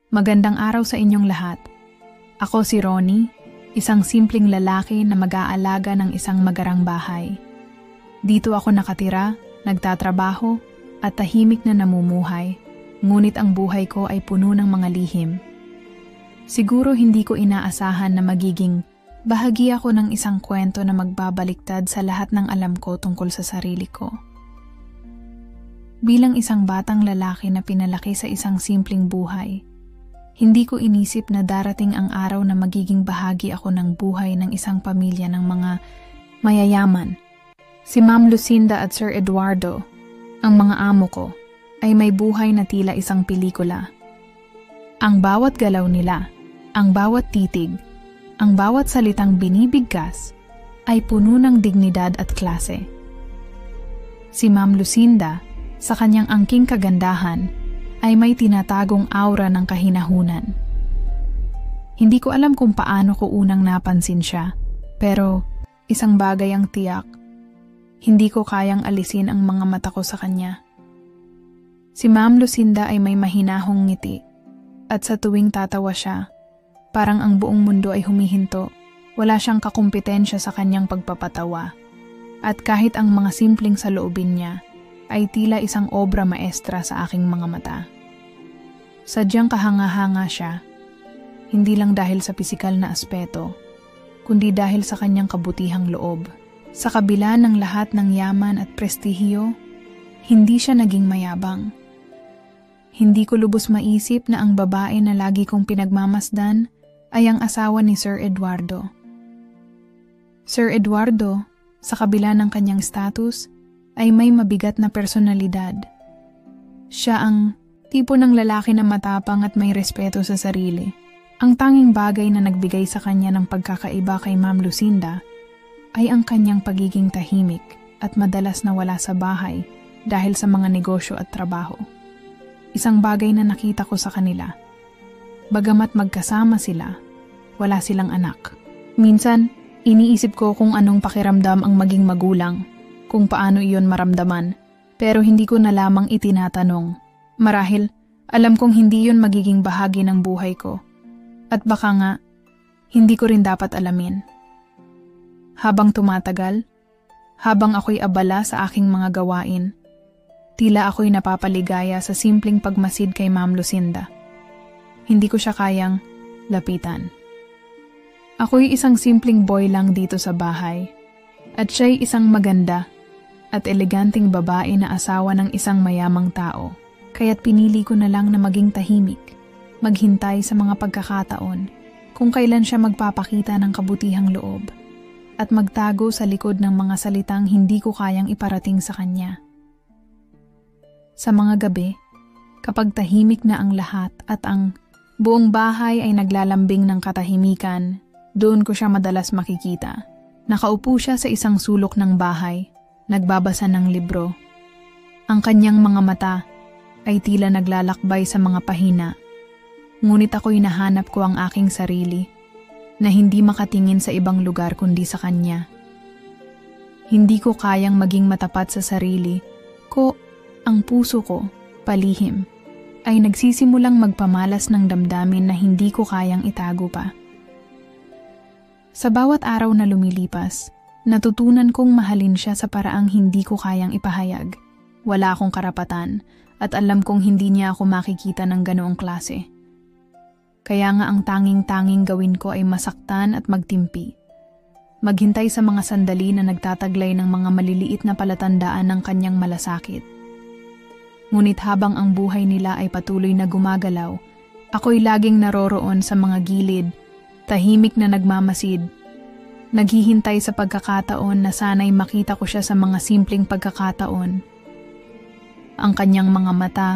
Magandang araw sa inyong lahat. Ako si Ronnie, isang simpleng lalaki na mag-aalaga ng isang magarang bahay. Dito ako nakatira, nagtatrabaho, at tahimik na namumuhay, ngunit ang buhay ko ay puno ng mga lihim. Siguro hindi ko inaasahan na magiging bahagi ako ng isang kwento na magbabaliktad sa lahat ng alam ko tungkol sa sarili ko. Bilang isang batang lalaki na pinalaki sa isang simpleng buhay, hindi ko inisip na darating ang araw na magiging bahagi ako ng buhay ng isang pamilya ng mga mayayaman. Si Ma'am Lucinda at Sir Eduardo, ang mga amo ko, ay may buhay na tila isang pelikula. Ang bawat galaw nila, ang bawat titig, ang bawat salitang binibigkas ay puno ng dignidad at klase. Si Ma'am Lucinda, sa kanyang angking kagandahan, ay may tinatagong aura ng kahinahunan. Hindi ko alam kung paano ko unang napansin siya, pero isang bagay ang tiyak. Hindi ko kayang alisin ang mga mata ko sa kanya. Si Ma'am Lucinda ay may mahinahong ngiti, at sa tuwing tatawa siya, parang ang buong mundo ay humihinto. Wala siyang kakumpetensya sa kanyang pagpapatawa, at kahit ang mga simpleng saloobin niya ay tila isang obra maestra sa aking mga mata. Sadyang kahanga-hanga siya, hindi lang dahil sa pisikal na aspeto, kundi dahil sa kanyang kabutihang loob. Sa kabila ng lahat ng yaman at prestihiyo, hindi siya naging mayabang. Hindi ko lubos maisip na ang babae na lagi kong pinagmamasdan ay ang asawa ni Sir Eduardo. Sir Eduardo, sa kabila ng kanyang status, ay may mabigat na personalidad. Siya ang tipo ng lalaki na matapang at may respeto sa sarili. Ang tanging bagay na nagbigay sa kanya ng pagkakaiba kay Ma'am Lucinda ay ang kanyang pagiging tahimik at madalas na wala sa bahay dahil sa mga negosyo at trabaho. Isang bagay na nakita ko sa kanila. Bagamat magkasama sila, wala silang anak. Minsan, iniisip ko kung anong pakiramdam ang maging magulang, kung paano iyon maramdaman, pero hindi ko na lamang itinatanong. Marahil, alam kong hindi yun magiging bahagi ng buhay ko. At baka nga, hindi ko rin dapat alamin. Habang tumatagal, habang ako'y abala sa aking mga gawain, tila ako'y napapaligaya sa simpleng pagmasid kay Ma'am Lucinda. Hindi ko siya kayang lapitan. Ako'y isang simpleng boy lang dito sa bahay, at siya'y isang maganda at eleganteng babae na asawa ng isang mayamang tao. Kaya't pinili ko na lang na maging tahimik, maghintay sa mga pagkakataon kung kailan siya magpapakita ng kabutihang loob, at magtago sa likod ng mga salitang hindi ko kayang iparating sa kanya. Sa mga gabi, kapag tahimik na ang lahat at ang buong bahay ay naglalambing ng katahimikan, doon ko siya madalas makikita. Nakaupo siya sa isang sulok ng bahay, nagbabasa ng libro. Ang kanyang mga mata ay tila naglalakbay sa mga pahina. Ngunit ako'y nahanap ko ang aking sarili na hindi makatingin sa ibang lugar kundi sa kanya. Hindi ko kayang maging matapat sa sarili ko. Ang puso ko, palihim, ay nagsisimulang magpamalas ng damdamin na hindi ko kayang itago pa. Sa bawat araw na lumilipas, natutunan kong mahalin siya sa paraang hindi ko kayang ipahayag. Wala akong karapatan at alam kong hindi niya ako makikita ng ganoong klase. Kaya nga ang tanging-tanging gawin ko ay masaktan at magtimpi. Maghintay sa mga sandali na nagtataglay ng mga maliliit na palatandaan ng kanyang malasakit. Ngunit habang ang buhay nila ay patuloy na gumagalaw, ako'y laging naroroon sa mga gilid, tahimik na nagmamasid. Naghihintay sa pagkakataon na sana'y makita ko siya sa mga simpleng pagkakataon. Ang kanyang mga mata,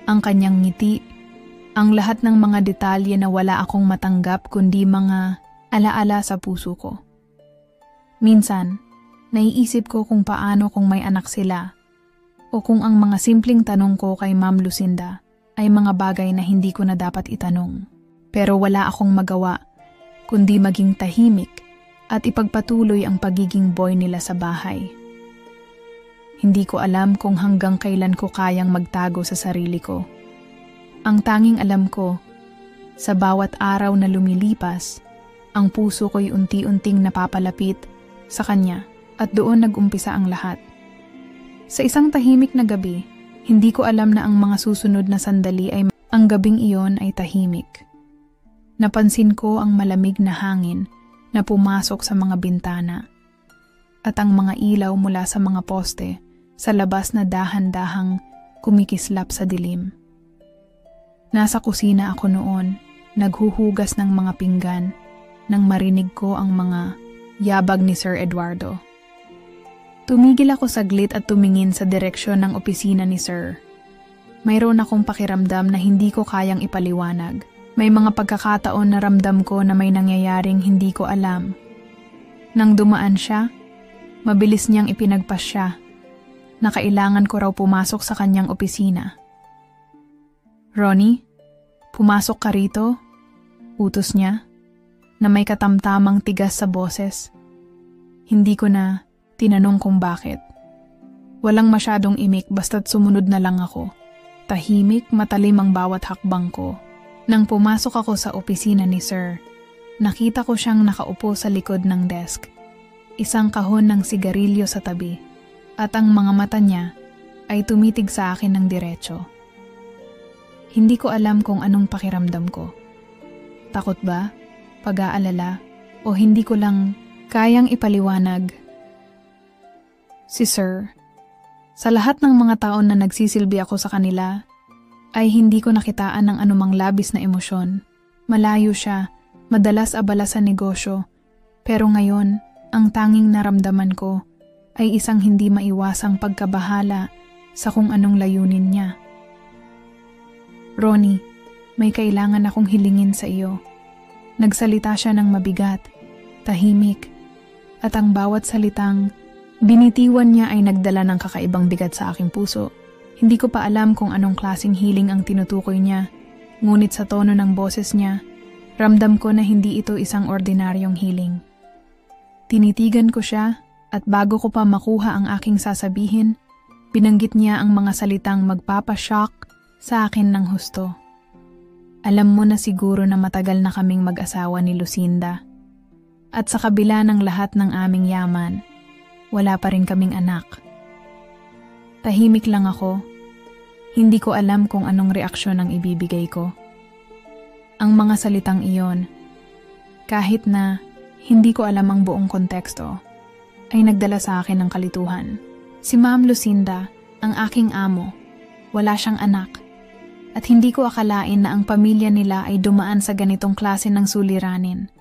ang kanyang ngiti, ang lahat ng mga detalye na wala akong matanggap kundi mga alaala sa puso ko. Minsan, naiisip ko kung paano kung may anak sila o kung ang mga simpleng tanong ko kay Ma'am Lucinda ay mga bagay na hindi ko na dapat itanong. Pero wala akong magawa kundi maging tahimik at ipagpatuloy ang pagiging boy nila sa bahay. Hindi ko alam kung hanggang kailan ko kayang magtago sa sarili ko. Ang tanging alam ko Sa bawat araw na lumilipas, ang puso ko'y unti-unting napapalapit sa kanya at doon nag-umpisa ang lahat. Sa isang tahimik na gabi, hindi ko alam na ang mga susunod na sandali ay ang gabing iyon ay tahimik. Napansin ko ang malamig na hangin na pumasok sa mga bintana at ang mga ilaw mula sa mga poste sa labas na dahan-dahang kumikislap sa dilim. Nasa kusina ako noon, naghuhugas ng mga pinggan nang marinig ko ang mga yabag ni Sir Eduardo. Tumigil ako saglit at tumingin sa direksyon ng opisina ni Sir. Mayroon akong pakiramdam na hindi ko kayang ipaliwanag. May mga pagkakataon na ramdam ko na may nangyayaring hindi ko alam. Nang dumaan siya, mabilis niyang ipinagpasya na kailangan ko raw pumasok sa kanyang opisina. "Ronnie, pumasok ka rito?" Utos niya, na may katamtamang tigas sa boses. Hindi ko na tinanong kung bakit. Walang masyadong imik basta't sumunod na lang ako. Tahimik, matalim ang bawat hakbang ko. Nang pumasok ako sa opisina ni Sir, nakita ko siyang nakaupo sa likod ng desk. Isang kahon ng sigarilyo sa tabi, at ang mga mata niya ay tumitig sa akin ng diretso. Hindi ko alam kung anong pakiramdam ko. Takot ba? Pag-aalala? O hindi ko lang kayang ipaliwanag? Si Sir, sa lahat ng mga taon na nagsisilbi ako sa kanila, ay hindi ko nakitaan ng anumang labis na emosyon. Malayo siya, madalas abala sa negosyo, pero ngayon, ang tanging naramdaman ko ay isang hindi maiwasang pagkabahala sa kung anong layunin niya. "Ronnie, may kailangan akong hilingin sa iyo." Nagsalita siya ng mabigat, tahimik, at ang bawat salitang binitiwan niya ay nagdala ng kakaibang bigat sa aking puso. Hindi ko pa alam kung anong klaseng hiling ang tinutukoy niya, ngunit sa tono ng boses niya, ramdam ko na hindi ito isang ordinaryong hiling. Tinitigan ko siya at bago ko pa makuha ang aking sasabihin, binanggit niya ang mga salitang magpapashock sa akin ng husto. "Alam mo na siguro na matagal na kaming mag-asawa ni Lucinda. At sa kabila ng lahat ng aming yaman, wala pa rin kaming anak." Tahimik lang ako. Hindi ko alam kung anong reaksyon ang ibibigay ko. Ang mga salitang iyon, kahit na hindi ko alam ang buong konteksto, ay nagdala sa akin ng kalituhan. Si Ma'am Lucinda, ang aking amo, wala siyang anak. At hindi ko akalain na ang pamilya nila ay dumaan sa ganitong klase ng suliranin.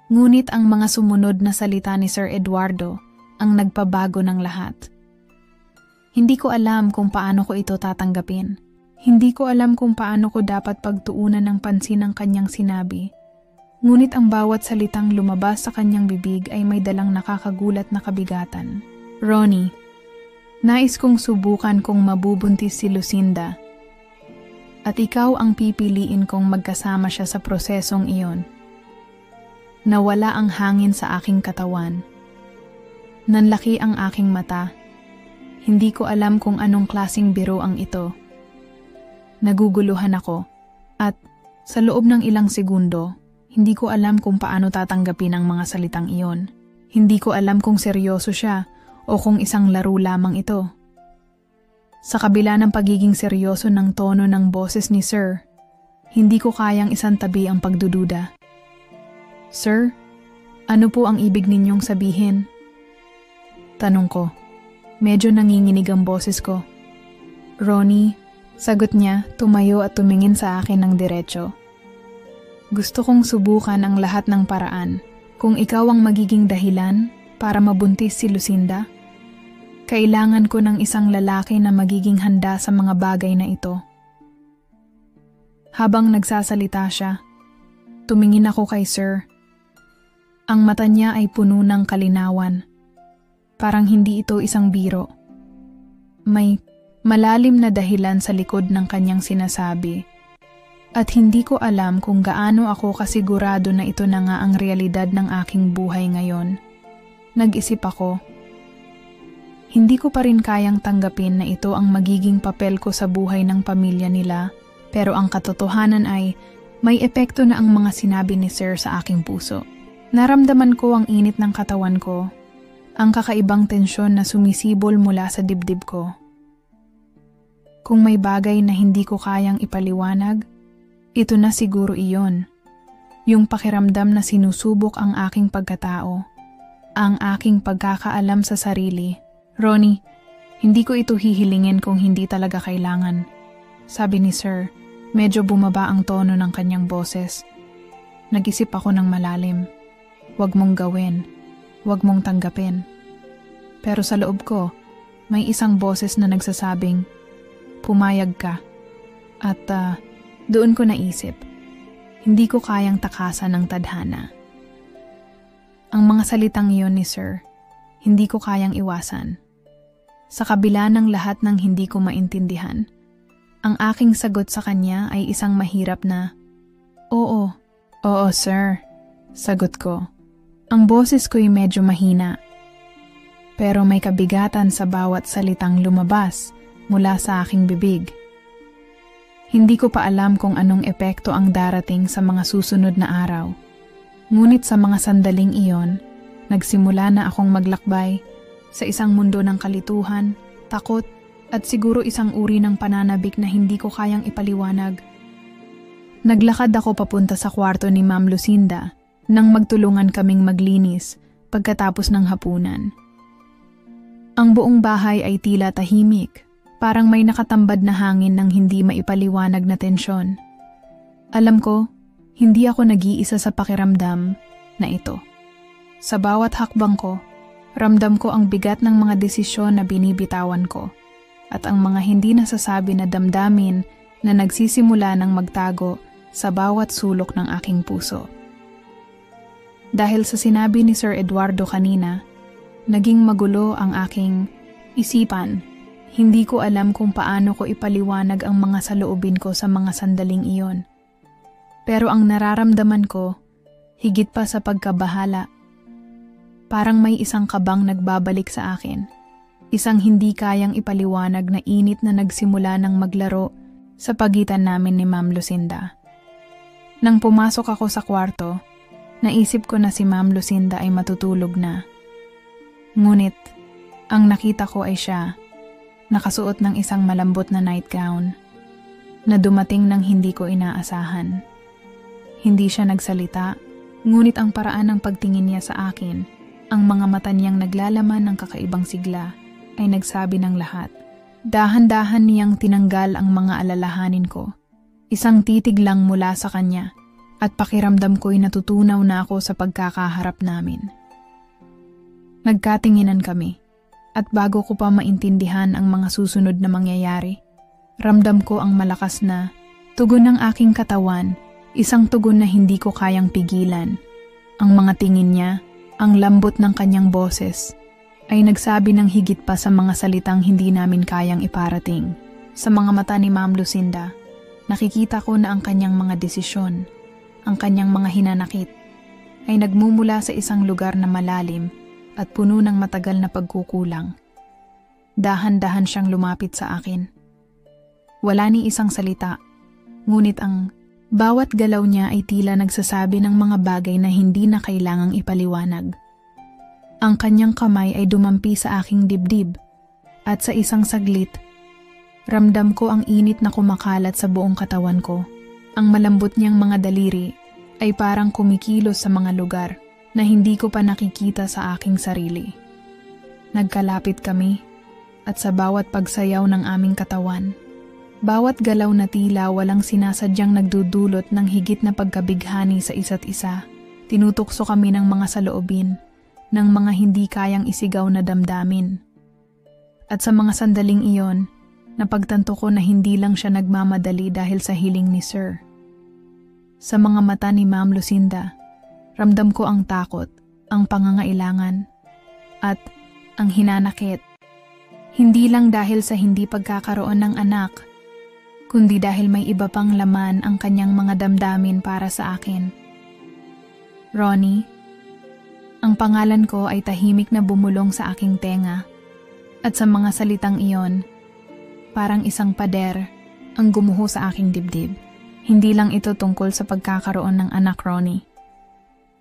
Ngunit ang mga sumunod na salita ni Sir Eduardo ang nagpabago ng lahat. Hindi ko alam kung paano ko ito tatanggapin. Hindi ko alam kung paano ko dapat pagtuunan ng pansin ang kanyang sinabi. Ngunit ang bawat salitang lumabas sa kanyang bibig ay may dalang nakakagulat na kabigatan. "Ronnie, nais kong subukan kung mabubuntis si Lucinda. At ikaw ang pipiliin kong magkasama siya sa prosesong iyon." Nawala ang hangin sa aking katawan. Nanlaki ang aking mata. Hindi ko alam kung anong klaseng biro ang ito. Naguguluhan ako at sa loob ng ilang segundo, hindi ko alam kung paano tatanggapin ang mga salitang iyon. Hindi ko alam kung seryoso siya o kung isang laro lamang ito. Sa kabila ng pagiging seryoso ng tono ng boses ni Sir, hindi ko kayang isantabi ang pagdududa. "Sir, ano po ang ibig ninyong sabihin?" Tanong ko. Medyo nanginginig ang boses ko. "Ronnie," sagot niya, tumayo at tumingin sa akin ng diretso. "Gusto kong subukan ang lahat ng paraan. Kung ikaw ang magiging dahilan para mabuntis si Lucinda, kailangan ko ng isang lalaki na magiging handa sa mga bagay na ito." Habang nagsasalita siya, tumingin ako kay Sir. Ang mata niya ay puno ng kalinawan. Parang hindi ito isang biro. May malalim na dahilan sa likod ng kanyang sinasabi. At hindi ko alam kung gaano ako kasigurado na ito na nga ang realidad ng aking buhay ngayon. Nag-isip ako. Hindi ko pa rin kayang tanggapin na ito ang magiging papel ko sa buhay ng pamilya nila, pero ang katotohanan ay May epekto na ang mga sinabi ni Sir sa aking puso. Naramdaman ko ang init ng katawan ko, ang kakaibang tensyon na sumisibol mula sa dibdib ko. Kung may bagay na hindi ko kayang ipaliwanag, ito na siguro iyon. Yung pakiramdam na sinusubok ang aking pagkatao, ang aking pagkakaalam sa sarili. Ronnie, hindi ko ito hihilingin kung hindi talaga kailangan. Sabi ni Sir, medyo bumaba ang tono ng kanyang boses. Nag-isip ako ng malalim. Huwag mong gawin. Huwag mong tanggapin. Pero sa loob ko, may isang boses na nagsasabing, pumayag ka. At doon ko naisip, hindi ko kayang takasan ng tadhana. Ang mga salitang iyon ni Sir, hindi ko kayang iwasan. Sa kabila ng lahat ng hindi ko maintindihan, ang aking sagot sa kanya ay isang mahirap na, oo, sir, sagot ko. Ang boses ko'y medyo mahina, pero may kabigatan sa bawat salitang lumabas mula sa aking bibig. Hindi ko pa alam kung anong epekto ang darating sa mga susunod na araw. Ngunit sa mga sandaling iyon, nagsimula na akong maglakbay sa isang mundo ng kalituhan, takot, at siguro isang uri ng pananabik na hindi ko kayang ipaliwanag. Naglakad ako papunta sa kwarto ni Ma'am Lucinda nang magtulungan kaming maglinis pagkatapos ng hapunan. Ang buong bahay ay tila tahimik, parang may nakatambad na hangin ng hindi maipaliwanag na tensyon. Alam ko, hindi ako nag-iisa sa pakiramdam na ito. Sa bawat hakbang ko, ramdam ko ang bigat ng mga desisyon na binibitawan ko at ang mga hindi nasasabi na damdamin na nagsisimula ng magtago sa bawat sulok ng aking puso. Dahil sa sinabi ni Sir Eduardo kanina, naging magulo ang aking isipan. Hindi ko alam kung paano ko ipaliwanag ang mga saloobin ko sa mga sandaling iyon. Pero ang nararamdaman ko, higit pa sa pagkabahala, parang may isang kabang nagbabalik sa akin. Isang hindi kayang ipaliwanag na init na nagsimula ng maglaro sa pagitan namin ni Ma'am Lucinda. Nang pumasok ako sa kwarto, naisip ko na si Ma'am Lucinda ay matutulog na. Ngunit, ang nakita ko ay siya, nakasuot ng isang malambot na nightgown, na dumating nang hindi ko inaasahan. Hindi siya nagsalita, ngunit ang paraan ng pagtingin niya sa akin, ang mga mata niyang naglalaman ng kakaibang sigla, ay nagsabi ng lahat. Dahan-dahan niyang tinanggal ang mga alalahanin ko. Isang titig lang mula sa kanya, at pakiramdam ko'y natutunaw na ako sa pagkakaharap namin. Nagkatinginan kami, at bago ko pa maintindihan ang mga susunod na mangyayari, ramdam ko ang malakas na tugon ng aking katawan, isang tugon na hindi ko kayang pigilan. Ang mga tingin niya, ang lambot ng kanyang boses, ay nagsabi ng higit pa sa mga salitang hindi namin kayang iparating. Sa mga mata ni Ma'am Lucinda, nakikita ko na ang kanyang mga desisyon, ang kanyang mga hinanakit, ay nagmumula sa isang lugar na malalim at puno ng matagal na pagkukulang. Dahan-dahan siyang lumapit sa akin. Wala ni isang salita, ngunit ang bawat galaw niya ay tila nagsasabi ng mga bagay na hindi na kailangang ipaliwanag. Ang kanyang kamay ay dumampi sa aking dibdib, at sa isang saglit, ramdam ko ang init na kumakalat sa buong katawan ko. Ang malambot niyang mga daliri ay parang kumikilos sa mga lugar na hindi ko pa nakikita sa aking sarili. Nagkalapit kami, at sa bawat pagsayaw ng aming katawan, bawat galaw na tila walang sinasadyang nagdudulot ng higit na pagkabighani sa isa't isa, tinutokso kami ng mga saloobin, ng mga hindi kayang isigaw na damdamin. At sa mga sandaling iyon, napagtanto ko na hindi lang siya nagmamadali dahil sa hiling ni Sir. Sa mga mata ni Ma'am Lucinda, ramdam ko ang takot, ang pangangailangan, at ang hinanakit. Hindi lang dahil sa hindi pagkakaroon ng anak, kundi dahil may iba pang laman ang kanyang mga damdamin para sa akin. Ronnie, ang pangalan ko ay tahimik na bumulong sa aking tenga, at sa mga salitang iyon, parang isang pader ang gumuho sa aking dibdib. Hindi lang ito tungkol sa pagkakaroon ng anak, Ronnie.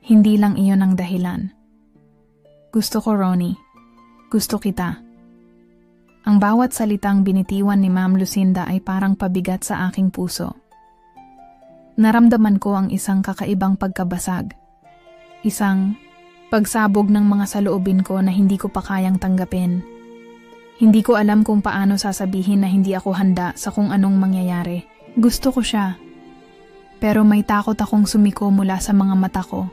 Hindi lang iyon ang dahilan. Gusto ko, Ronnie. Gusto kita. Ang bawat salitang binitiwan ni Ma'am Lucinda ay parang pabigat sa aking puso. Naramdaman ko ang isang kakaibang pagkabasag. Isang pagsabog ng mga saloobin ko na hindi ko pa kayang tanggapin. Hindi ko alam kung paano sasabihin na hindi ako handa sa kung anong mangyayari. Gusto ko siya. Pero may takot akong sumiko mula sa mga mata ko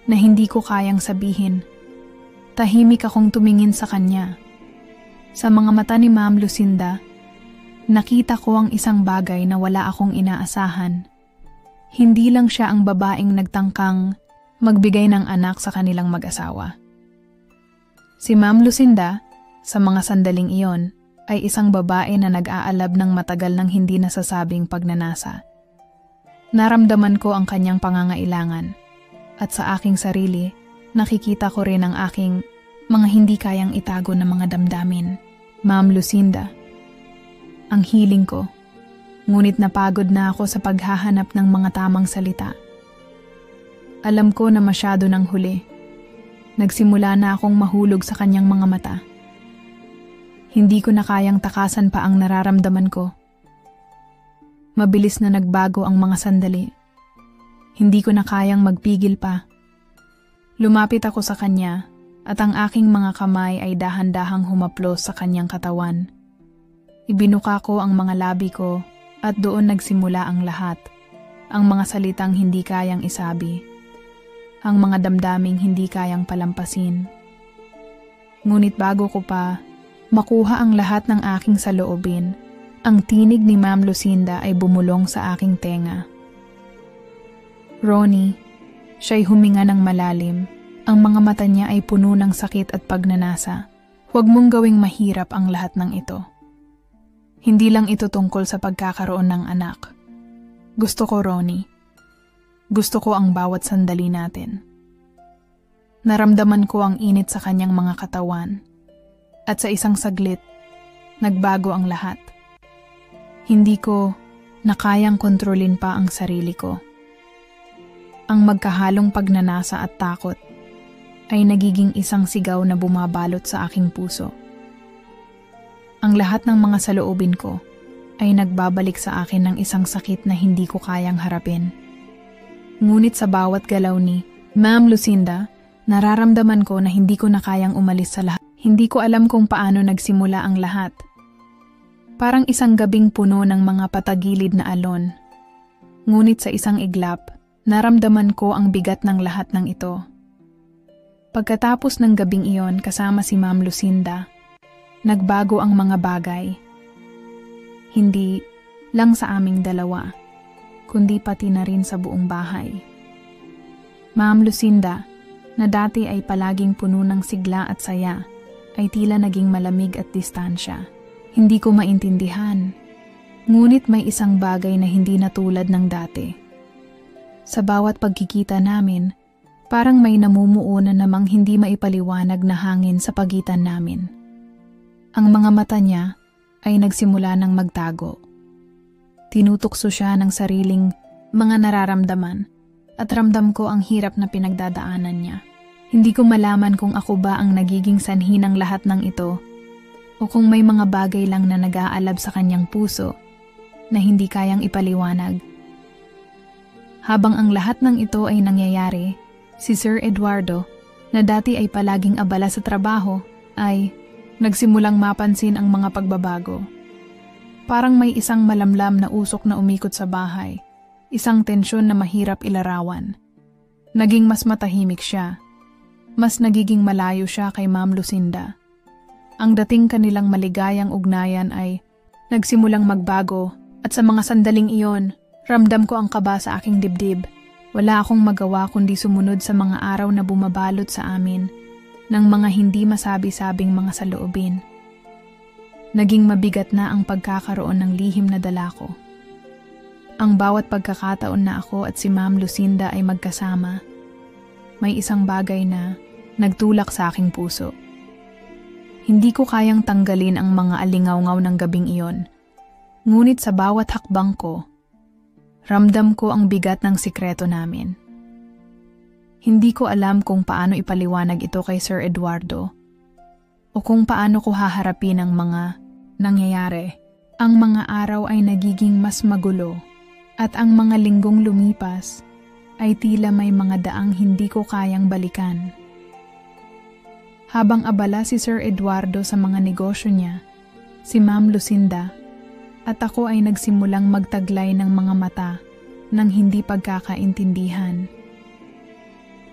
na hindi ko kayang sabihin. Tahimik akong tumingin sa kanya. Sa mga mata ni Ma'am Lucinda, nakita ko ang isang bagay na wala akong inaasahan. Hindi lang siya ang babaeng nagtangkang magbigay ng anak sa kanilang mag-asawa. Si Ma'am Lucinda, sa mga sandaling iyon, ay isang babae na nag-aalab ng matagal ng hindi nasasabing pagnanasa. Naramdaman ko ang kanyang pangangailangan, at sa aking sarili, nakikita ko rin ang aking mga hindi kayang itago na mga damdamin. Ma'am Lucinda, ang hiling ko, ngunit napagod na ako sa paghahanap ng mga tamang salita. Alam ko na masyado nang huli. Nagsimula na akong mahulog sa kanyang mga mata. Hindi ko na kayang takasan pa ang nararamdaman ko. Mabilis na nagbago ang mga sandali. Hindi ko na kayang magpigil pa. Lumapit ako sa kanya at ang aking mga kamay ay dahan-dahang humaplos sa kanyang katawan. Ibinuka ko ang mga labi ko at doon nagsimula ang lahat. Ang mga salitang hindi kayang isabi. Ang mga damdaming hindi kayang palampasin. Ngunit bago ko pa makuha ang lahat ng aking saloobin, ang tinig ni Ma'am Lucinda ay bumulong sa aking tenga. Ronnie, siya'y huminga ng malalim. Ang mga mata niya ay puno ng sakit at pagnanasa. Huwag mong gawing mahirap ang lahat ng ito. Hindi lang ito tungkol sa pagkakaroon ng anak. Gusto ko, Ronnie. Gusto ko ang bawat sandali natin. Naramdaman ko ang init sa kanyang mga katawan. At sa isang saglit, nagbago ang lahat. Hindi ko nakayang kontrolin pa ang sarili ko. Ang magkahalong pagnanasa at takot ay nagiging isang sigaw na bumabalot sa aking puso. Ang lahat ng mga saloobin ko ay nagbabalik sa akin ng isang sakit na hindi ko kayang harapin. Ngunit sa bawat galaw ni Ma'am Lucinda, nararamdaman ko na hindi ko na kayang umalis sa lahat. Hindi ko alam kung paano nagsimula ang lahat. Parang isang gabing puno ng mga patagilid na alon. Ngunit sa isang iglap, naramdaman ko ang bigat ng lahat ng ito. Pagkatapos ng gabing iyon kasama si Ma'am Lucinda, nagbago ang mga bagay. Hindi lang sa aming dalawa, kundi pati na rin sa buong bahay. Ma'am Lucinda, na dati ay palaging puno ng sigla at saya, ay tila naging malamig at distansya. Hindi ko maintindihan. Ngunit may isang bagay na hindi na tulad ng dati. Sa bawat pagkikita namin, parang may namumuo na namang hindi maipaliwanag na hangin sa pagitan namin. Ang mga mata niya ay nagsimula ng magtago. Tinutukso siya ng sariling mga nararamdaman at ramdam ko ang hirap na pinagdadaanan niya. Hindi ko malaman kung ako ba ang nagiging sanhi ng lahat ng ito o kung may mga bagay lang na nag-aalab sa kanyang puso na hindi kayang ipaliwanag. Habang ang lahat ng ito ay nangyayari, si Sir Eduardo, na dati ay palaging abala sa trabaho, ay nagsimulang mapansin ang mga pagbabago. Parang may isang malamlam na usok na umikot sa bahay, isang tensyon na mahirap ilarawan. Naging mas matahimik siya. Mas nagiging malayo siya kay Ma'am Lucinda. Ang dating kanilang maligayang ugnayan ay nagsimulang magbago at sa mga sandaling iyon, ramdam ko ang kaba sa aking dibdib. Wala akong magawa kundi sumunod sa mga araw na bumabalot sa amin ng mga hindi masabi-sabing mga saloobin. Naging mabigat na ang pagkakaroon ng lihim na dala ko. Ang bawat pagkakataon na ako at si Ma'am Lucinda ay magkasama, may isang bagay na nagtulak sa aking puso. Hindi ko kayang tanggalin ang mga alingaw-ngaw ng gabing iyon. Ngunit sa bawat hakbang ko, Ramdam ko ang bigat ng sikreto namin. Hindi ko alam kung paano ipaliwanag ito kay Sir Eduardo o kung paano ko haharapin ang mga nangyayari. Ang mga araw ay nagiging mas magulo at ang mga linggong lumipas ay tila may mga daang hindi ko kayang balikan. Habang abala si Sir Eduardo sa mga negosyo niya, si Ma'am Lucinda at ako ay nagsimulang magtaglay ng mga mata ng hindi pagkakaintindihan.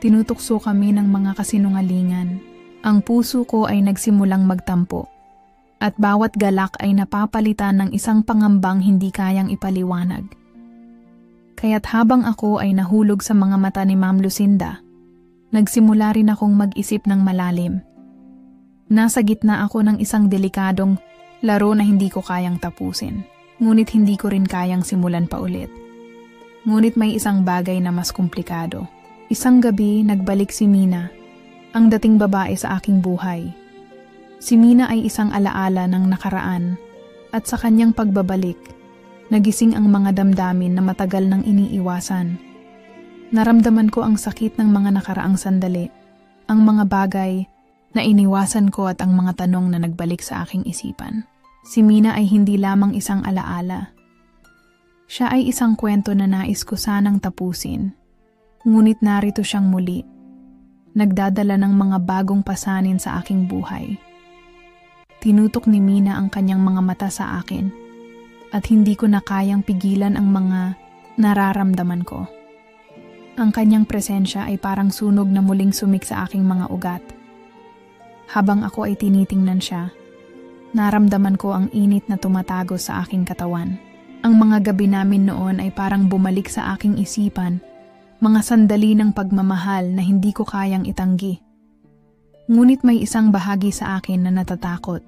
Tinutukso kami ng mga kasinungalingan. Ang puso ko ay nagsimulang magtampo at bawat galak ay napapalitan ng isang pangambang hindi kayang ipaliwanag. Kaya't habang ako ay nahulog sa mga mata ni Ma'am Lucinda, nagsimula rin akong mag-isip ng malalim. Nasa gitna ako ng isang delikadong laro na hindi ko kayang tapusin, ngunit hindi ko rin kayang simulan pa ulit. Ngunit may isang bagay na mas komplikado. Isang gabi, nagbalik si Mina, ang dating babae sa aking buhay. Si Mina ay isang alaala ng nakaraan at sa kanyang pagbabalik, nagising ang mga damdamin na matagal nang iniiwasan. Naramdaman ko ang sakit ng mga nakaraang sandali, ang mga bagay na iniwasan ko at ang mga tanong na nagbalik sa aking isipan. Si Mina ay hindi lamang isang alaala. Siya ay isang kwento na nais ko sanang tapusin. Ngunit narito siyang muli, nagdadala ng mga bagong pasanin sa aking buhay. Tinutok ni Mina ang kanyang mga mata sa akin at hindi ko na kayang pigilan ang mga nararamdaman ko. Ang kanyang presensya ay parang sunog na muling sumik sa aking mga ugat. Habang ako ay tinitingnan siya, naramdaman ko ang init na tumatago sa aking katawan. Ang mga gabi namin noon ay parang bumalik sa aking isipan, mga sandali ng pagmamahal na hindi ko kayang itanggi. Ngunit may isang bahagi sa akin na natatakot.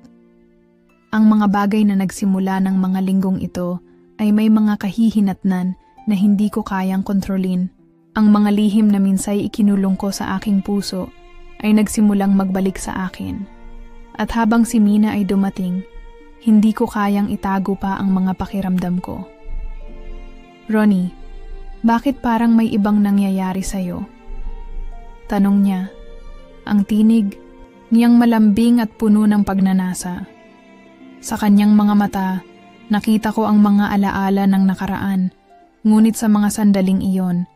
Ang mga bagay na nagsimula ng mga linggong ito ay may mga kahihinatnan na hindi ko kayang kontrolin. Ang mga lihim na minsay ikinulong ko sa aking puso ay nagsimulang magbalik sa akin. At habang si Mina ay dumating, hindi ko kayang itago pa ang mga pakiramdam ko. Ronnie, bakit parang may ibang nangyayari sa'yo? Tanong niya. Ang tinig niyang malambing at puno ng pagnanasa. Sa kanyang mga mata, nakita ko ang mga alaala ng nakaraan. Ngunit sa mga sandaling iyon,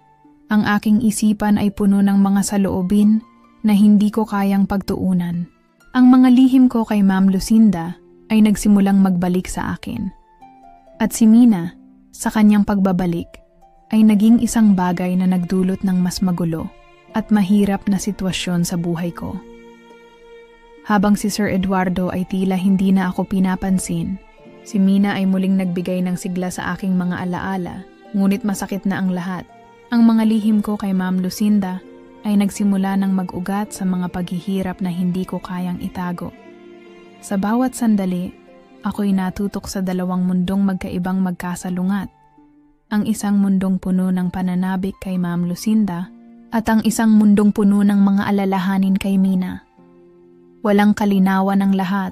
ang aking isipan ay puno ng mga saloobin na hindi ko kayang pagtuunan. Ang mga lihim ko kay Ma'am Lucinda ay nagsimulang magbalik sa akin. At si Mina, sa kanyang pagbabalik, ay naging isang bagay na nagdulot ng mas magulo at mahirap na sitwasyon sa buhay ko. Habang si Sir Eduardo ay tila hindi na ako pinapansin, si Mina ay muling nagbigay ng sigla sa aking mga alaala, ngunit masakit na ang lahat. Ang mga lihim ko kay Ma'am Lucinda ay nagsimula ng mag-ugat sa mga paghihirap na hindi ko kayang itago. Sa bawat sandali, ako'y natutok sa dalawang mundong magkaibang magkasalungat. Ang isang mundong puno ng pananabik kay Ma'am Lucinda at ang isang mundong puno ng mga alalahanin kay Mina. Walang kalinawan ang lahat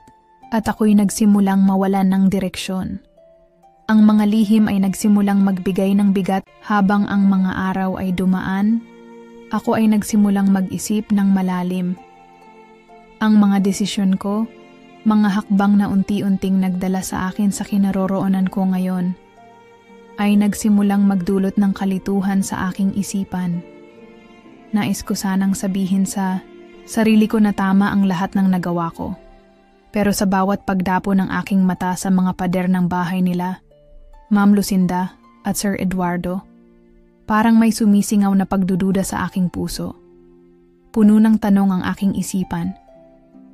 at ako'y nagsimulang mawalan ng direksyon. Ang mga lihim ay nagsimulang magbigay ng bigat habang ang mga araw ay dumaan. Ako ay nagsimulang mag-isip ng malalim. Ang mga desisyon ko, mga hakbang na unti-unting nagdala sa akin sa kinaroroonan ko ngayon, ay nagsimulang magdulot ng kalituhan sa aking isipan. Nais ko sanang sabihin sa sarili ko na tama ang lahat ng nagawa ko. Pero sa bawat pagdapo ng aking mata sa mga pader ng bahay nila, Ma'am Lucinda at Sir Eduardo, parang may sumisingaw na pagdududa sa aking puso. Puno ng tanong ang aking isipan.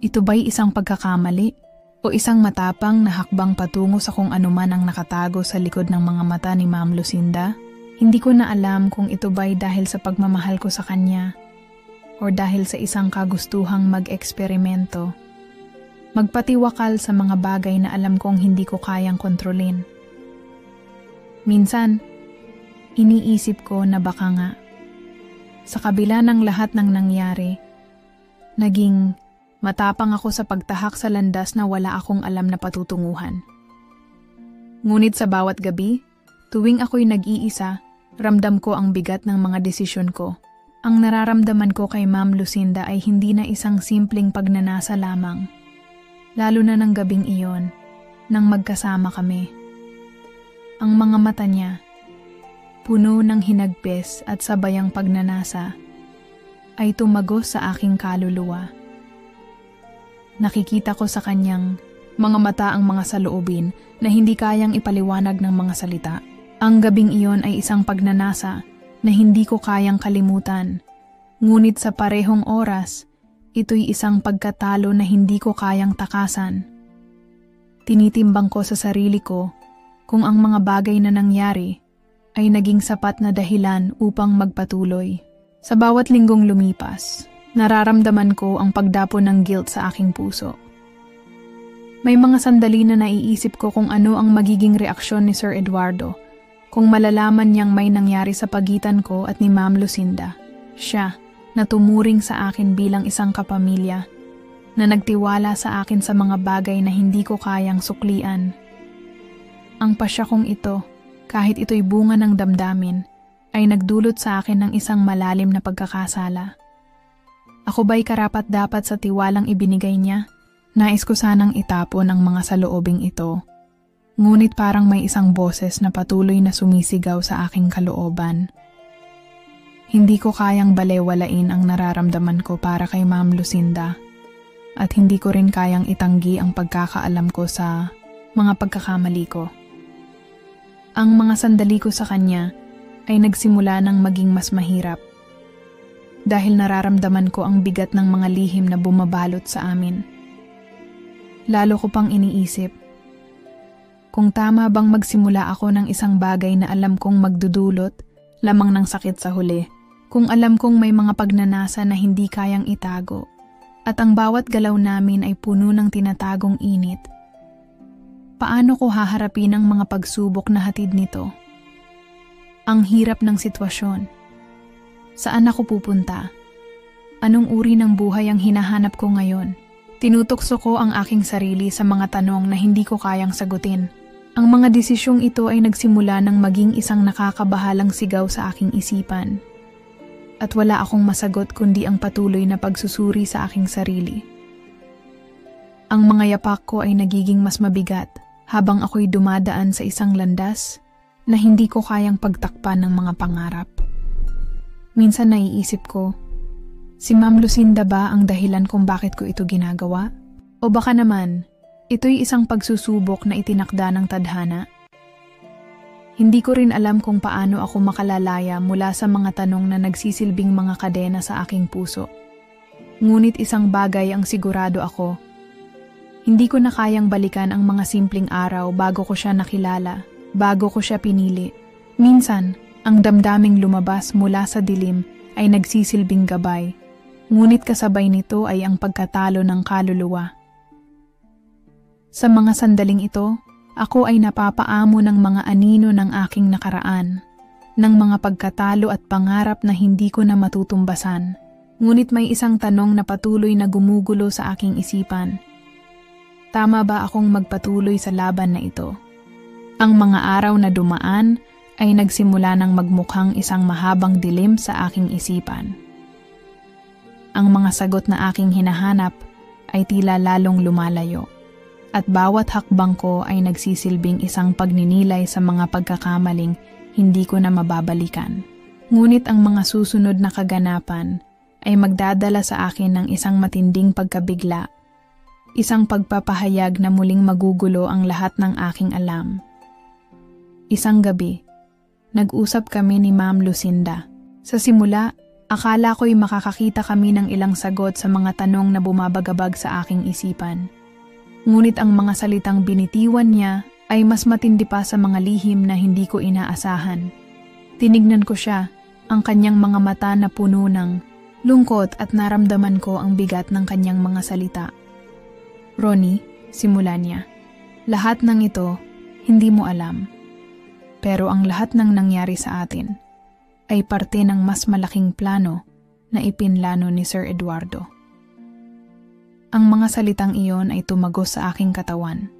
Ito ba'y isang pagkakamali o isang matapang na hakbang patungo sa kung anuman ang nakatago sa likod ng mga mata ni Ma'am Lucinda? Hindi ko na alam kung ito ba'y dahil sa pagmamahal ko sa kanya o dahil sa isang kagustuhang mag-eksperimento. Magpatiwakal sa mga bagay na alam kong hindi ko kayang kontrolin. Minsan, iniisip ko na baka nga, sa kabila ng lahat ng nangyari, naging matapang ako sa pagtahak sa landas na wala akong alam na patutunguhan. Ngunit sa bawat gabi, Tuwing ako'y nag-iisa, ramdam ko ang bigat ng mga desisyon ko. Ang nararamdaman ko kay Ma'am Lucinda ay hindi na isang simpleng pagnanasa lamang. Lalo na ng gabing iyon, nang magkasama kami. Ang mga mata niya, puno ng hinagpis at sabayang pagnanasa, ay tumagos sa aking kaluluwa. Nakikita ko sa kanyang mga mata ang mga saloobin na hindi kayang ipaliwanag ng mga salita. Ang gabing iyon ay isang pagnanasa na hindi ko kayang kalimutan. Ngunit sa parehong oras, ito'y isang pagkatalo na hindi ko kayang takasan. Tinitimbang ko sa sarili ko kung ang mga bagay na nangyari ay naging sapat na dahilan upang magpatuloy. Sa bawat linggong lumipas, nararamdaman ko ang pagdapo ng guilt sa aking puso. May mga sandali na naiisip ko kung ano ang magiging reaksyon ni Sir Eduardo kung malalaman niyang may nangyari sa pagitan ko at ni Ma'am Lucinda. Siya na tumuring sa akin bilang isang kapamilya, na nagtiwala sa akin sa mga bagay na hindi ko kayang suklian. Ang pasya kong ito, kahit ito'y bunga ng damdamin, ay nagdulot sa akin ng isang malalim na pagkakasala. Ako ba'y karapat-dapat sa tiwalang ibinigay niya? Nais ko sanang itapon ang mga saloobing ito. Ngunit parang may isang boses na patuloy na sumisigaw sa aking kalooban. Hindi ko kayang balewalain ang nararamdaman ko para kay Ma'am Lucinda. At hindi ko rin kayang itanggi ang pagkakaalam ko sa mga pagkakamali ko. Ang mga sandali ko sa kanya ay nagsimula ng maging mas mahirap. Dahil nararamdaman ko ang bigat ng mga lihim na bumabalot sa amin. Lalo ko pang iniisip, kung tama bang magsimula ako ng isang bagay na alam kong magdudulot lamang ng sakit sa huli, kung alam kong may mga pagnanasa na hindi kayang itago, at ang bawat galaw namin ay puno ng tinatagong init. Paano ko haharapin ang mga pagsubok na hatid nito? Ang hirap ng sitwasyon. Saan ako pupunta? Anong uri ng buhay ang hinahanap ko ngayon? Tinutokso ko ang aking sarili sa mga tanong na hindi ko kayang sagutin. Ang mga desisyong ito ay nagsimula ng maging isang nakakabahalang sigaw sa aking isipan. At wala akong masagot kundi ang patuloy na pagsusuri sa aking sarili. Ang mga yapak ko ay nagiging mas mabigat habang ako'y dumadaan sa isang landas na hindi ko kayang pagtakpan ng mga pangarap. Minsan naiisip ko, si Ma'am Lucinda ba ang dahilan kung bakit ko ito ginagawa? O baka naman, ito'y isang pagsusubok na itinakda ng tadhana? Hindi ko rin alam kung paano ako makalalaya mula sa mga tanong na nagsisilbing mga kadena sa aking puso. Ngunit isang bagay ang sigurado ako. Hindi ko na kayang balikan ang mga simpleng araw bago ko siya nakilala, bago ko siya pinili. Minsan, ang damdaming lumabas mula sa dilim ay nagsisilbing gabay. Ngunit kasabay nito ay ang pagkatalo ng kaluluwa. Sa mga sandaling ito, ako ay napapaamo ng mga anino ng aking nakaraan, ng mga pagkatalo at pangarap na hindi ko na matutumbasan. Ngunit may isang tanong na patuloy na gumugulo sa aking isipan. Tama ba akong magpatuloy sa laban na ito? Ang mga araw na dumaan ay nagsimula ng magmukhang isang mahabang dilim sa aking isipan. Ang mga sagot na aking hinahanap ay tila lalong lumalayo, at bawat hakbang ko ay nagsisilbing isang pagninilay sa mga pagkakamaling hindi ko na mababalikan. Ngunit ang mga susunod na kaganapan ay magdadala sa akin ng isang matinding pagkabigla, isang pagpapahayag na muling magugulo ang lahat ng aking alam. Isang gabi, nag-usap kami ni Ma'am Lucinda. Sa simula, akala ko'y makakakita kami ng ilang sagot sa mga tanong na bumabagabag sa aking isipan. Ngunit ang mga salitang binitiwan niya ay mas matindi pa sa mga lihim na hindi ko inaasahan. Tinignan ko siya, ang kanyang mga mata na puno ng lungkot at naramdaman ko ang bigat ng kanyang mga salita. Ronnie, simula niya, lahat ng ito hindi mo alam. Pero ang lahat ng nangyari sa atin ay parte ng mas malaking plano na ipinlano ni Sir Eduardo. Ang mga salitang iyon ay tumagos sa aking katawan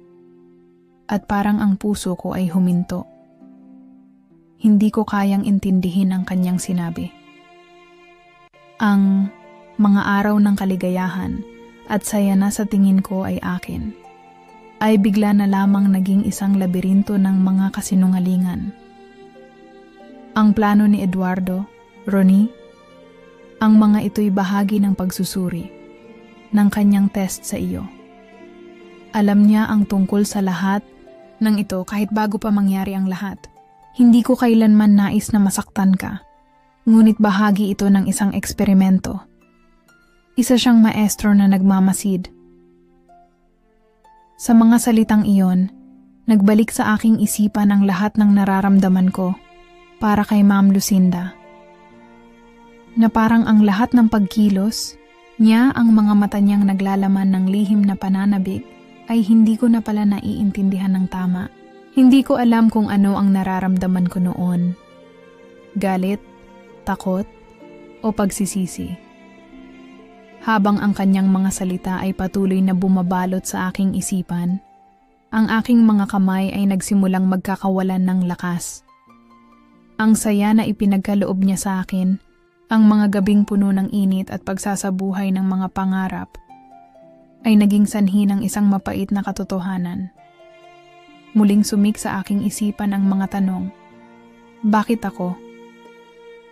at parang ang puso ko ay huminto. hindi ko kayang intindihin ang kanyang sinabi. Ang mga araw ng kaligayahan at saya na sa tingin ko ay akin, ay bigla na lamang naging isang labirinto ng mga kasinungalingan. Ang plano ni Eduardo, Ronnie, ang mga ito'y bahagi ng pagsusuri ng kanyang test sa iyo. Alam niya ang tungkol sa lahat ng ito kahit bago pa mangyari ang lahat. Hindi ko kailanman nais na masaktan ka, ngunit bahagi ito ng isang eksperimento. Isa siyang maestro na nagmamasid. Sa mga salitang iyon, nagbalik sa aking isipan ang lahat ng nararamdaman ko para kay Ma'am Lucinda. Na parang ang lahat ng pagkilos niya, ang mga mata niyang naglalaman ng lihim na pananabik, ay hindi ko na pala naiintindihan ng tama. Hindi ko alam kung ano ang nararamdaman ko noon. Galit, takot, o pagsisisi. Habang ang kanyang mga salita ay patuloy na bumabalot sa aking isipan, ang aking mga kamay ay nagsimulang magkakawalan ng lakas. Ang saya na ipinagkaloob niya sa akin, ang mga gabing puno ng init at pagsasabuhay ng mga pangarap, ay naging sanhi ng isang mapait na katotohanan. Muling sumik sa aking isipan ang mga tanong. Bakit ako?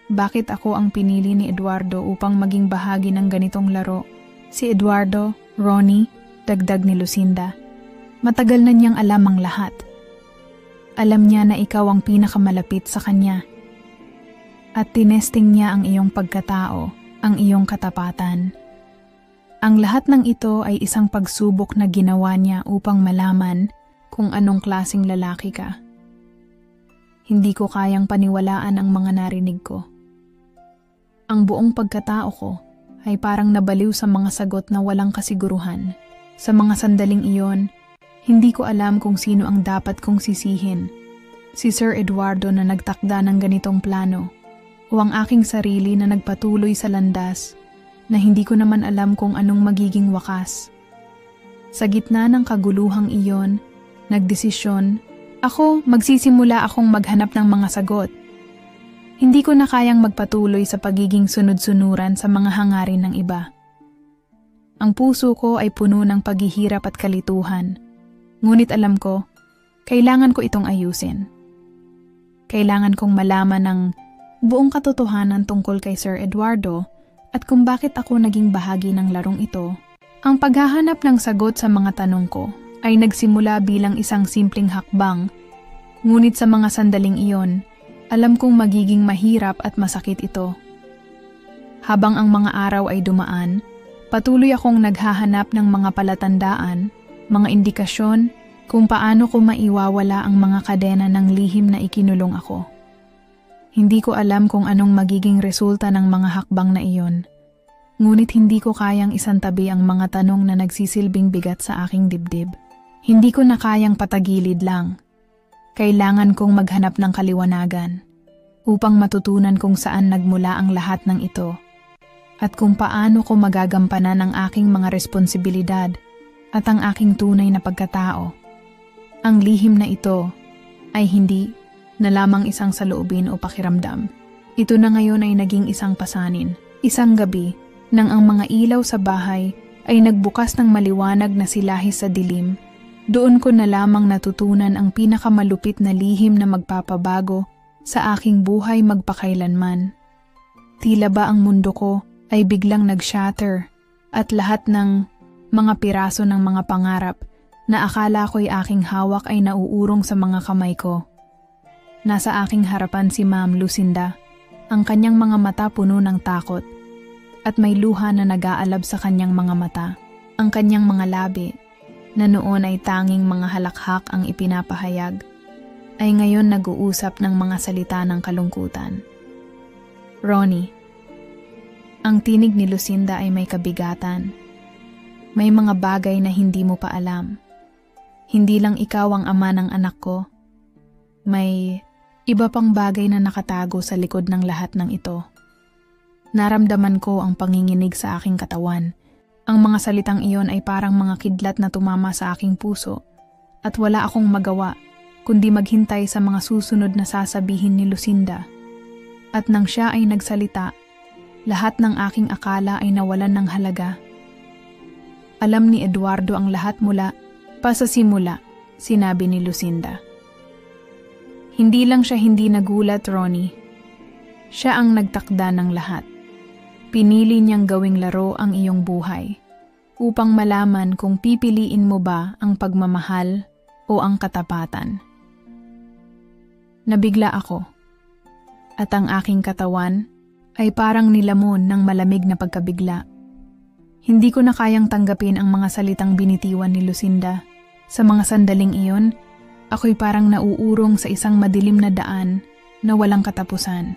Bakit ako ang pinili ni Eduardo upang maging bahagi ng ganitong laro? Si Eduardo, Ronnie, dagdag ni Lucinda. Matagal na niyang alam ang lahat. Alam niya na ikaw ang pinakamalapit sa kanya. At tinesting niya ang iyong pagkatao, ang iyong katapatan. Ang lahat ng ito ay isang pagsubok na ginawa niya upang malaman kung anong klaseng lalaki ka. Hindi ko kayang paniwalaan ang mga narinig ko. Ang buong pagkatao ko ay parang nabaliw sa mga sagot na walang kasiguruhan. Sa mga sandaling iyon, hindi ko alam kung sino ang dapat kong sisihin. Si Sir Eduardo na nagtakda ng ganitong plano, o ang aking sarili na nagpatuloy sa landas na hindi ko naman alam kung anong magiging wakas. Sa gitna ng kaguluhang iyon, nagdesisyon, magsisimula akong maghanap ng mga sagot. Hindi ko na kayang magpatuloy sa pagiging sunod-sunuran sa mga hangarin ng iba. Ang puso ko ay puno ng paghihirap at kalituhan. Ngunit alam ko, kailangan ko itong ayusin. Kailangan kong malaman ng buong katotohanan tungkol kay Sir Eduardo at kung bakit ako naging bahagi ng larong ito. Ang paghahanap ng sagot sa mga tanong ko ay nagsimula bilang isang simpleng hakbang, ngunit sa mga sandaling iyon, alam kong magiging mahirap at masakit ito. Habang ang mga araw ay dumaan, patuloy akong naghahanap ng mga palatandaan, mga indikasyon kung paano ko maiwawala ang mga kadena ng lihim na ikinulong ako. Hindi ko alam kung anong magiging resulta ng mga hakbang na iyon. Ngunit hindi ko kayang isantabi ang mga tanong na nagsisilbing bigat sa aking dibdib. Hindi ko na kayang patagilid lang. Kailangan kong maghanap ng kaliwanagan upang matutunan kung saan nagmula ang lahat ng ito at kung paano ko magagampanan ang aking mga responsibilidad at ang aking tunay na pagkatao. Ang lihim na ito ay hindi na lamang isang saloobin o pakiramdam. Ito na ngayon ay naging isang pasanin, isang gabi, nang ang mga ilaw sa bahay ay nagbukas ng maliwanag na silahis sa dilim. Doon ko na lamang natutunan ang pinakamalupit na lihim na magpapabago sa aking buhay magpakailanman. Tila ba ang mundo ko ay biglang nag-shatter at lahat ng mga piraso ng mga pangarap na akala ko'y aking hawak ay nauurong sa mga kamay ko. Nasa aking harapan si Ma'am Lucinda, ang kanyang mga mata puno ng takot at may luha na nag-aalab sa kanyang mga mata. Ang kanyang mga labi, na noon ay tanging mga halakhak ang ipinapahayag, ay ngayon nag-uusap ng mga salita ng kalungkutan. Ronnie, ang tinig ni Lucinda ay may kabigatan. May mga bagay na hindi mo pa alam. Hindi lang ikaw ang ama ng anak ko. May iba pang bagay na nakatago sa likod ng lahat ng ito. Naramdaman ko ang panginginig sa aking katawan. Ang mga salitang iyon ay parang mga kidlat na tumama sa aking puso at wala akong magawa kundi maghintay sa mga susunod na sasabihin ni Lucinda. At nang siya ay nagsalita, lahat ng aking akala ay nawalan ng halaga. Alam ni Eduardo ang lahat mula pa sa simula, sinabi ni Lucinda. Hindi lang siya hindi nagulat, Ronnie. Siya ang nagtakda ng lahat. Pinili niyang gawing laro ang iyong buhay upang malaman kung pipiliin mo ba ang pagmamahal o ang katapatan. Nabigla ako at ang aking katawan ay parang nilamon ng malamig na pagkabigla. Hindi ko na kayang tanggapin ang mga salitang binitiwan ni Lucinda. Sa mga sandaling iyon, ako'y parang nauurong sa isang madilim na daan na walang katapusan.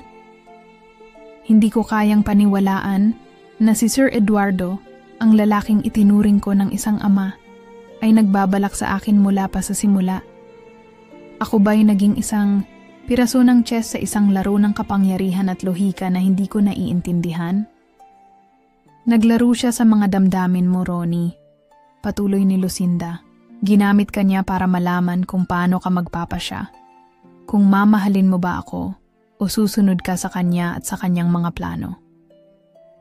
Hindi ko kayang paniwalaan na si Sir Eduardo, ang lalaking itinuring ko ng isang ama, ay nagbabalak sa akin mula pa sa simula. Ako ba'y naging isang piraso ng chess sa isang laro ng kapangyarihan at lohika na hindi ko naiintindihan? Naglaro siya sa mga damdamin mo, Ronnie. Patuloy ni Lucinda. Ginamit ka niya para malaman kung paano ka magpapasya. Kung mamahalin mo ba ako o susunod ka sa kanya at sa kanyang mga plano.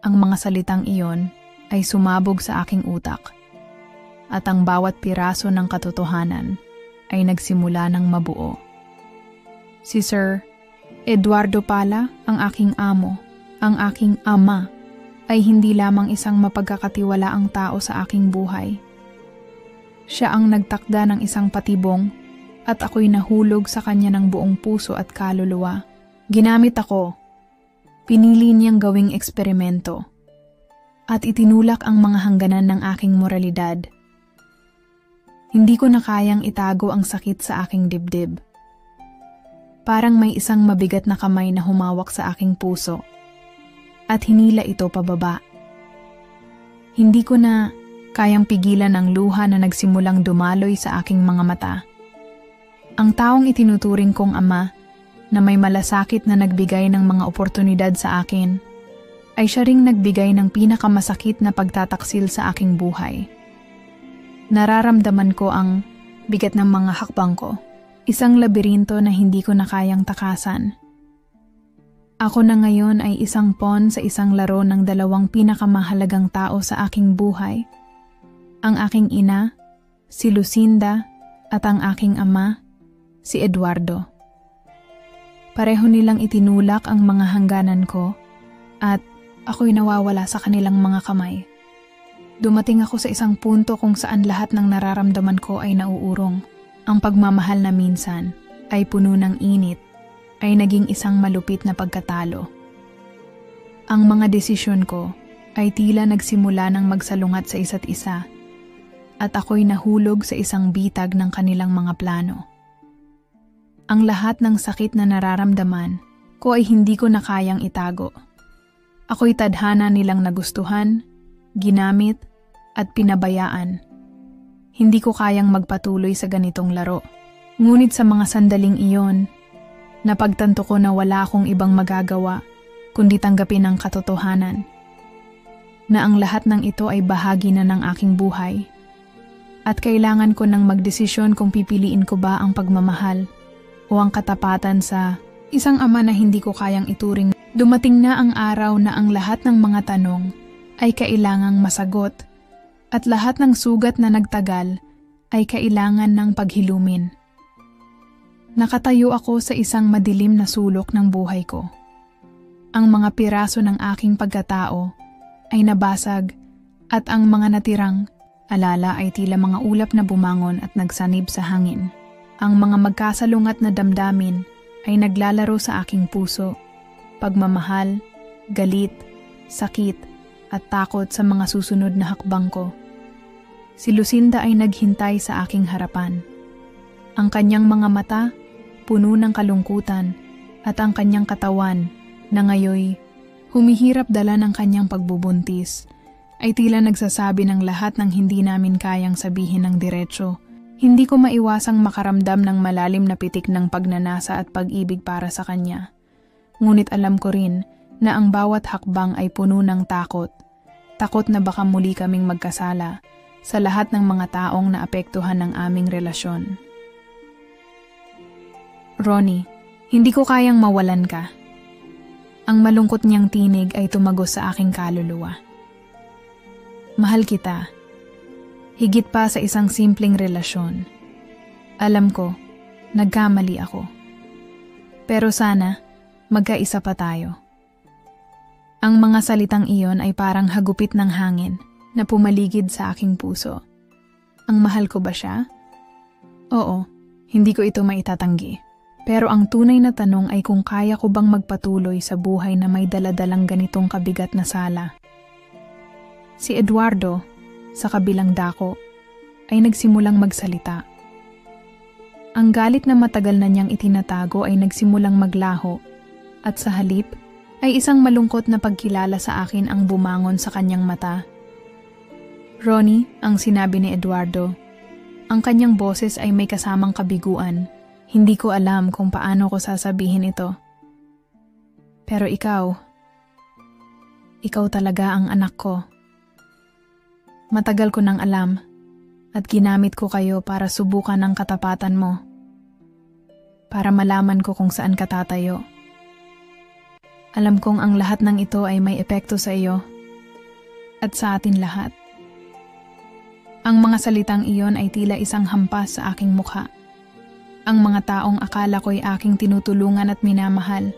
Ang mga salitang iyon ay sumabog sa aking utak. At ang bawat piraso ng katotohanan ay nagsimula ng mabuo. Si Sir Eduardo pala, ang aking amo, ang aking ama, ay hindi lamang isang mapagkakatiwalaang tao sa aking buhay. Siya ang nagtakda ng isang patibong at ako'y nahulog sa kanya ng buong puso at kaluluwa. Ginamit ako. Pinili niyang gawing eksperimento at itinulak ang mga hangganan ng aking moralidad. Hindi ko na kayang itago ang sakit sa aking dibdib. Parang may isang mabigat na kamay na humawak sa aking puso at hinila ito pababa. Hindi ko na kayang pigilan ang luha na nagsimulang dumaloy sa aking mga mata. Ang taong itinuturing kong ama na may malasakit na nagbigay ng mga oportunidad sa akin ay siya ring nagbigay ng pinakamasakit na pagtataksil sa aking buhay. Nararamdaman ko ang bigat ng mga hakbang ko, isang labirinto na hindi ko na kayang takasan. Ako na ngayon ay isang pawn sa isang laro ng dalawang pinakamahalagang tao sa aking buhay. Ang aking ina, si Lucinda, at ang aking ama, si Eduardo. Pareho nilang itinulak ang mga hangganan ko at ako'y nawawala sa kanilang mga kamay. Dumating ako sa isang punto kung saan lahat ng nararamdaman ko ay nauurong. Ang pagmamahal na minsan ay puno ng init ay naging isang malupit na pagkatalo. Ang mga desisyon ko ay tila nagsimula ng magsalungat sa isa't isa at ako'y nahulog sa isang bitag ng kanilang mga plano. Ang lahat ng sakit na nararamdaman ko ay hindi ko na kayang itago. Ako'y tadhana nilang nagustuhan, ginamit, at pinabayaan. Hindi ko kayang magpatuloy sa ganitong laro. Ngunit sa mga sandaling iyon, napagtanto ko na wala akong ibang magagawa kundi tanggapin ang katotohanan na ang lahat ng ito ay bahagi na ng aking buhay at kailangan ko nang magdesisyon kung pipiliin ko ba ang pagmamahal o ang katapatan sa isang ama na hindi ko kayang ituring. Dumating na ang araw na ang lahat ng mga tanong ay kailangang masagot at lahat ng sugat na nagtagal ay kailangan ng paghilumin. Nakatayo ako sa isang madilim na sulok ng buhay ko. Ang mga piraso ng aking pagkatao ay nabasag at ang mga natirang alala ay tila mga ulap na bumangon at nagsanib sa hangin. Ang mga magkasalungat na damdamin ay naglalaro sa aking puso, pagmamahal, galit, sakit at takot sa mga susunod na hakbang ko. Si Lucinda ay naghintay sa aking harapan. Ang kanyang mga mata puno ng kalungkutan at ang kanyang katawan na ngayoy humihirap dala ng kanyang pagbubuntis ay tila nagsasabi ng lahat ng hindi namin kayang sabihin ng diretsyo. Hindi ko maiwasang makaramdam ng malalim na pitik ng pagnanasa at pag-ibig para sa kanya. Ngunit alam ko rin na ang bawat hakbang ay puno ng takot. Takot na baka muli kaming magkasala sa lahat ng mga taong naapektuhan ng aming relasyon. Ronnie, hindi ko kayang mawalan ka. Ang malungkot niyang tinig ay tumagos sa aking kaluluwa. Mahal kita. Higit pa sa isang simpleng relasyon. Alam ko, nagkamali ako. Pero sana, magkaisa pa tayo. Ang mga salitang iyon ay parang hagupit ng hangin na pumaligid sa aking puso. Ang mahal ko ba siya? Oo, hindi ko ito maitatanggi. Pero ang tunay na tanong ay kung kaya ko bang magpatuloy sa buhay na may daladalang ganitong kabigat na sala. Si Eduardo, sa kabilang dako, ay nagsimulang magsalita. Ang galit na matagal na niyang itinatago ay nagsimulang maglaho at sa halip ay isang malungkot na pagkilala sa akin ang bumangon sa kanyang mata. Ronnie, ang sinabi ni Eduardo. Ang kanyang boses ay may kasamang kabiguan. Hindi ko alam kung paano ko sasabihin ito. Pero ikaw talaga ang anak ko. Matagal ko nang alam at ginamit ko kayo para subukan ang katapatan mo. Para malaman ko kung saan ka tatayo. Alam kong ang lahat ng ito ay may epekto sa iyo at sa atin lahat. Ang mga salitang iyon ay tila isang hampas sa aking mukha. Ang mga taong akala ko'y aking tinutulungan at minamahal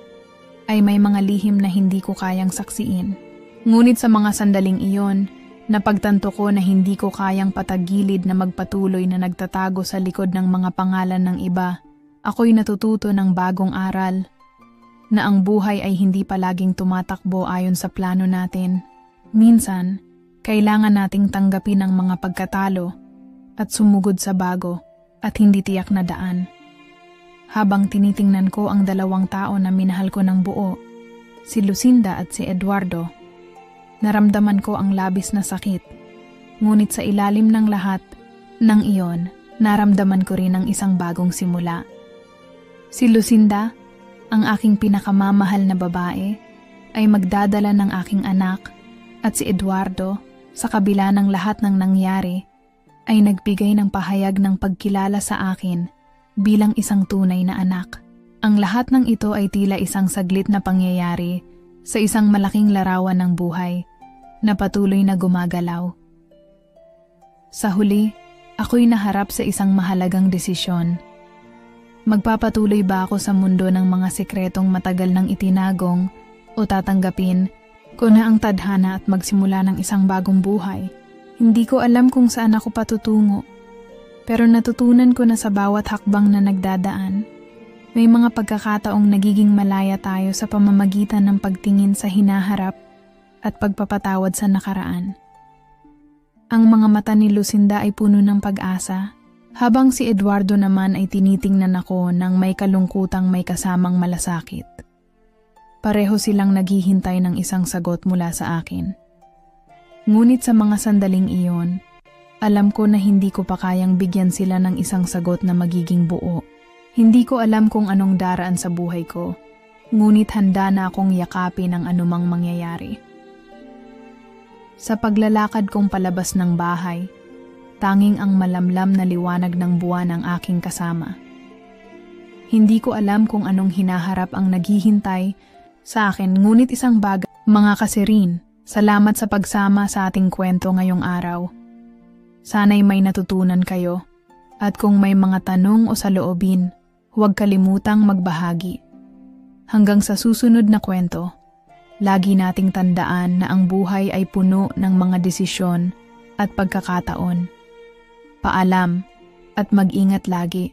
ay may mga lihim na hindi ko kayang saksiin. Ngunit sa mga sandaling iyon, napagtanto ko na hindi ko kayang patagilid na magpatuloy na nagtatago sa likod ng mga pangalan ng iba. Ako'y natututo ng bagong aral na ang buhay ay hindi palaging tumatakbo ayon sa plano natin. Minsan, kailangan nating tanggapin ang mga pagkatalo at sumugod sa bago at hindi tiyak na daan. Habang tinitingnan ko ang dalawang tao na minahal ko ng buo, si Lucinda at si Eduardo, naramdaman ko ang labis na sakit. Ngunit sa ilalim ng lahat ng iyon, naramdaman ko rin ang isang bagong simula. Si Lucinda, ang aking pinakamamahal na babae, ay magdadala ng aking anak at si Eduardo, sa kabila ng lahat ng nangyari, ay nagbigay ng pahayag ng pagkilala sa akin bilang isang tunay na anak. Ang lahat ng ito ay tila isang saglit na pangyayari sa isang malaking larawan ng buhay na patuloy na gumagalaw. Sa huli, ako'y naharap sa isang mahalagang desisyon. Magpapatuloy ba ako sa mundo ng mga sikretong matagal nang itinagong o tatanggapin ko na ang tadhana at magsimula ng isang bagong buhay? Hindi ko alam kung saan ako patutungo, pero natutunan ko na sa bawat hakbang na nagdadaan, may mga pagkakataong nagiging malaya tayo sa pamamagitan ng pagtingin sa hinaharap at pagpapatawad sa nakaraan. Ang mga mata ni Lucinda ay puno ng pag-asa, habang si Eduardo naman ay tinitingnan ako ng may kalungkutang may kasamang malasakit. Pareho silang naghihintay ng isang sagot mula sa akin. Ngunit sa mga sandaling iyon, alam ko na hindi ko pa kayang bigyan sila ng isang sagot na magiging buo. Hindi ko alam kung anong daraan sa buhay ko, ngunit handa na akong yakapin ang anumang mangyayari. Sa paglalakad kong palabas ng bahay, tanging ang malamlam na liwanag ng buwan ang aking kasama. Hindi ko alam kung anong hinaharap ang naghihintay sa akin, ngunit isang bagay, mga kasirin, salamat sa pagsama sa ating kwento ngayong araw. Sana'y may natutunan kayo, at kung may mga tanong o saloobin, huwag kalimutang magbahagi. Hanggang sa susunod na kwento, lagi nating tandaan na ang buhay ay puno ng mga desisyon at pagkakataon. Paalam at mag-ingat lagi.